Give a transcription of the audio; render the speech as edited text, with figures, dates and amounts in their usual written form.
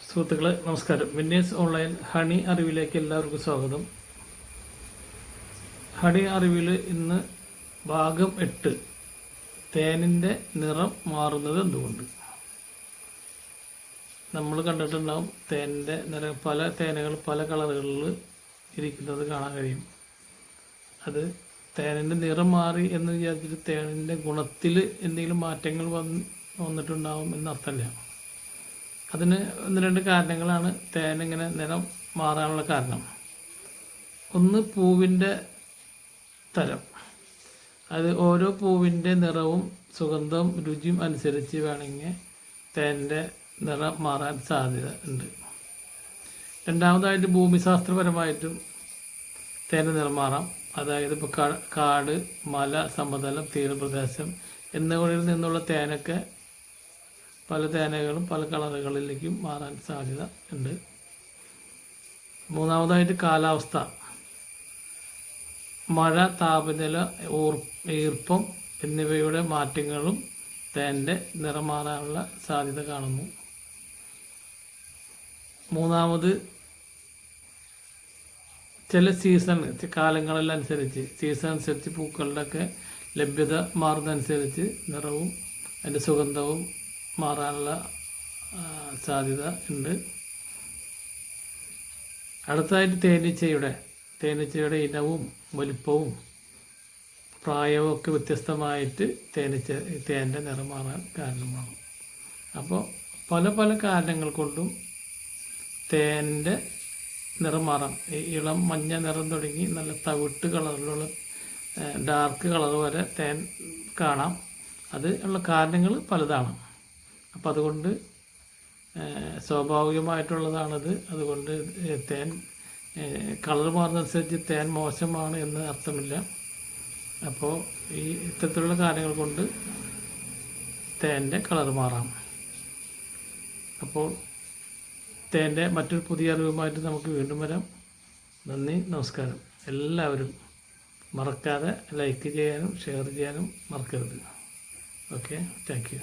സുഹൃത്തുക്കളെ നമസ്കാരം. Winners online honey അറിവിലേക്ക് എല്ലാവർക്കും സ്വാഗതം. ഹണി അറിവിൽ ഇന്ന് ഭാഗം 8, തേനിൻ്റെ നിറം മാറുന്നത് എന്തുകൊണ്ട്. നമ്മൾ കണ്ടിട്ടുണ്ടാവും തേനിൻ്റെ നിറം, പല തേനുകൾ പല കളറുകളിൽ ഇരിക്കുന്നത് കാണാൻ കഴിയും. അത് തേനിൻ്റെ നിറം മാറി എന്ന് വിചാരിച്ചിട്ട് തേനിൻ്റെ ഗുണത്തിൽ എന്തെങ്കിലും മാറ്റങ്ങൾ വന്നിട്ടുണ്ടാവും എന്നർത്ഥമില്ല. അതിന് 1-2 കാരണങ്ങളാണ് തേനിങ്ങനെ നിറം മാറാനുള്ള കാരണം. ഒന്ന്, പൂവിൻ്റെ തരം. അത് ഓരോ പൂവിൻ്റെ നിറവും സുഗന്ധവും രുചിയും അനുസരിച്ച് വേണമെങ്കിൽ തേനിൻ്റെ നിറം മാറാൻ സാധ്യത ഉണ്ട്. രണ്ടാമതായിട്ട് ഭൂമിശാസ്ത്രപരമായിട്ടും തേൻ്റെ നിറം മാറാം. അതായത് ഇപ്പോൾ കാട്, മല, സമതലം, തീരപ്രദേശം എന്നിവയിൽ നിന്നുള്ള തേനൊക്കെ പല തേനകളും പല കളറുകളിലേക്കും മാറാൻ സാധ്യത ഉണ്ട്. മൂന്നാമതായിട്ട് കാലാവസ്ഥ, മഴ, താപനില, ഈർപ്പം എന്നിവയുടെ മാറ്റങ്ങളും തേൻ്റെ നിറം മാറാനുള്ള സാധ്യത കാണുന്നു. മൂന്നാമത് ചില കാലങ്ങളിലനുസരിച്ച് സീസൺ അനുസരിച്ച് പൂക്കളുടെയൊക്കെ ലഭ്യത മാറുന്നതനുസരിച്ച് നിറവും അതിൻ്റെ സുഗന്ധവും മാറാനുള്ള സാധ്യത ഉണ്ട്. അടുത്തതായിട്ട് തേനീച്ചയുടെ ഇനവും വലിപ്പവും പ്രായവും ഒക്കെ വ്യത്യസ്തമായിട്ട് തേൻ്റെ നിറം മാറാൻ കാരണമാകും. അപ്പോൾ പല കാരണങ്ങൾ കൊണ്ടും തേൻ്റെ നിറം മാറാം. ഇളം മഞ്ഞ നിറം തുടങ്ങി നല്ല തവിട്ട് കളറിലുള്ള ഡാർക്ക് കളർ വരെ തേൻ കാണാം. അത് ഉള്ള കാരണങ്ങൾ പലതാണ്. അപ്പോൾ അതുകൊണ്ട് സ്വാഭാവികമായിട്ടുള്ളതാണത്. അതുകൊണ്ട് തേൻ കളർ മാറുന്നതനുസരിച്ച് തേൻ മോശമാണ് എന്ന് അർത്ഥമില്ല. അപ്പോൾ ഈ ഇത്തരത്തിലുള്ള കാര്യങ്ങൾ കൊണ്ട് തേൻ്റെ കളർ മാറാം. അപ്പോൾ തേൻ്റെ മറ്റൊരു പുതിയ അറിവുമായിട്ട് നമുക്ക് വീണ്ടും വരാം. നന്ദി, നമസ്കാരം. എല്ലാവരും മറക്കാതെ ലൈക്ക് ചെയ്യാനും ഷെയർ ചെയ്യാനും മറക്കരുത്. Okay, thank you.